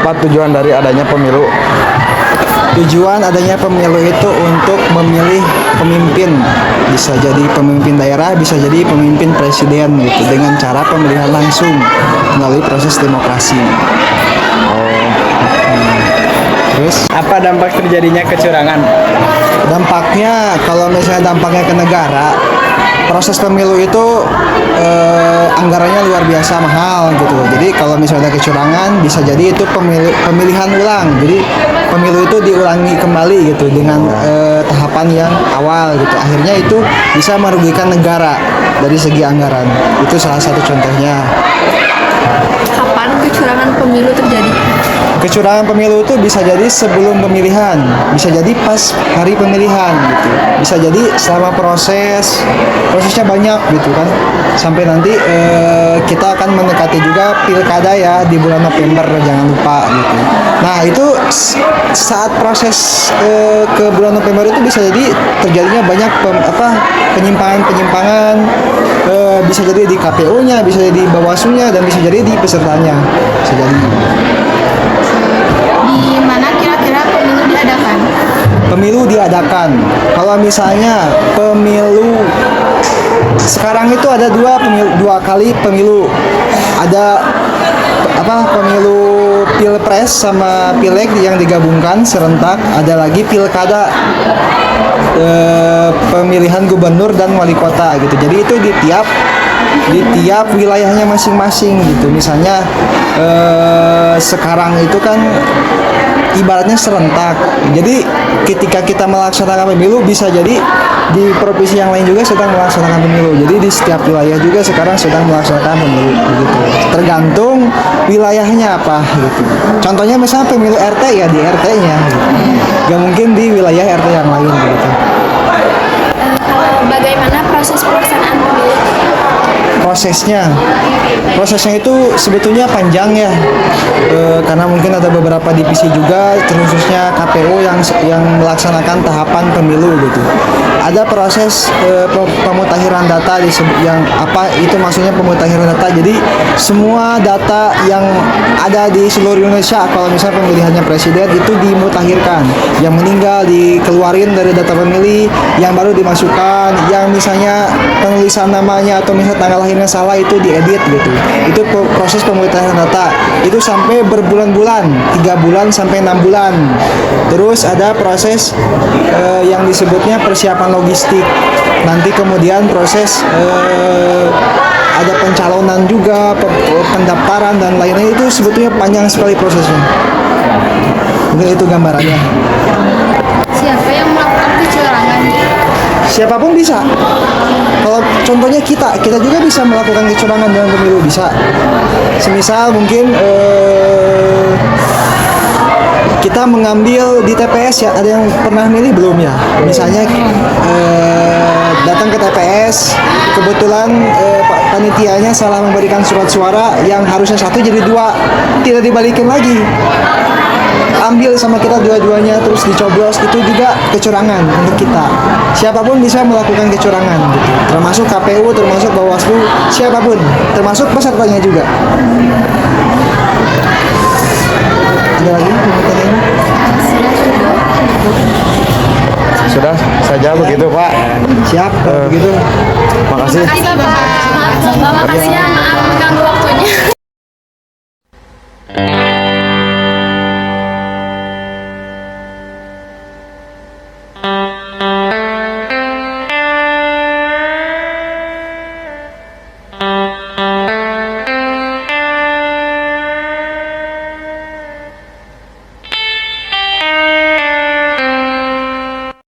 Apa tujuan dari adanya pemilu? Tujuan adanya pemilu itu untuk memilih pemimpin, bisa jadi pemimpin daerah, bisa jadi pemimpin presiden gitu, dengan cara pemilihan langsung melalui proses demokrasi. Terus Apa dampak terjadinya kecurangan? dampaknya, kalau misalnya dampaknya ke negara, proses pemilu itu anggarannya luar biasa mahal gitu. Jadi kalau misalnya ada kecurangan, bisa jadi itu pemilihan ulang. Jadi pemilu itu diulangi kembali gitu dengan tahapan yang awal gitu. Akhirnya itu bisa merugikan negara dari segi anggaran. Itu salah satu contohnya. Kapan kecurangan pemilu terjadi? Kecurangan pemilu itu bisa jadi sebelum pemilihan, bisa jadi pas hari pemilihan gitu, bisa jadi selama prosesnya banyak gitu kan, sampai nanti kita akan mendekati juga pilkada ya di bulan November, jangan lupa gitu. Nah itu saat proses ke bulan November itu bisa jadi terjadinya banyak penyimpangan-penyimpangan, bisa jadi di KPU-nya, bisa jadi di Bawaslu-nya, dan bisa jadi di pesertanya, bisa jadi. Di mana kira-kira pemilu diadakan? Pemilu diadakan. Kalau misalnya pemilu sekarang itu ada dua kali pemilu. Ada pemilu pilpres sama pileg yang digabungkan serentak. Ada lagi pilkada, pemilihan gubernur dan wali kota gitu. Jadi itu di tiap wilayahnya masing-masing gitu. Misalnya sekarang itu kan ibaratnya serentak. Jadi ketika kita melaksanakan pemilu, bisa jadi di provinsi yang lain juga sedang melaksanakan pemilu. Jadi di setiap wilayah juga sekarang sedang melaksanakan pemilu gitu. Tergantung wilayahnya apa gitu. Contohnya misalnya pemilu RT ya di RT-nya gitu. Gak mungkin di wilayah RT yang lain gitu. Bagaimana proses pelaksanaan pemilu? Prosesnya itu sebetulnya panjang ya, karena mungkin ada beberapa divisi juga, terkhususnya KPU yang melaksanakan tahapan pemilu gitu. Ada proses pemutakhiran data yang apa itu maksudnya pemutakhiran data. Jadi semua data yang ada di seluruh Indonesia, kalau misalnya pemilihannya presiden itu dimutakhirkan, yang meninggal dikeluarin dari data pemilih, yang baru dimasukkan, yang misalnya penulisan namanya atau misalnya tanggal lahirnya salah itu diedit gitu. Itu proses pemutakhiran data. Itu sampai berbulan-bulan, 3 bulan sampai 6 bulan. Terus ada proses yang disebutnya persiapan logistik. Nanti kemudian proses ada pencalonan juga, pendaftaran dan lain-lain. Itu sebetulnya panjang sekali prosesnya. Mungkin itu gambarannya. Siapa yang melakukan kecurangan? Siapapun bisa. Kalau contohnya kita juga bisa melakukan kecurangan dalam pemilu, bisa. Semisal mungkin kita mengambil di TPS ya, ada yang pernah milih belum ya? Misalnya datang ke TPS, kebetulan panitianya salah memberikan surat suara, yang harusnya 1 jadi 2, tidak dibalikin lagi. Ambil sama kita dua-duanya terus dicoblos, itu juga kecurangan untuk kita. Siapapun bisa melakukan kecurangan gitu. Termasuk KPU, termasuk Bawaslu, siapapun, termasuk pesertanya juga. Ada lagi pertanyaan? Sudah saja begitu Pak. Siap kalau begitu. Makasih. Terima kasih Bapak. Makasih ya, maaf mengganggu waktunya.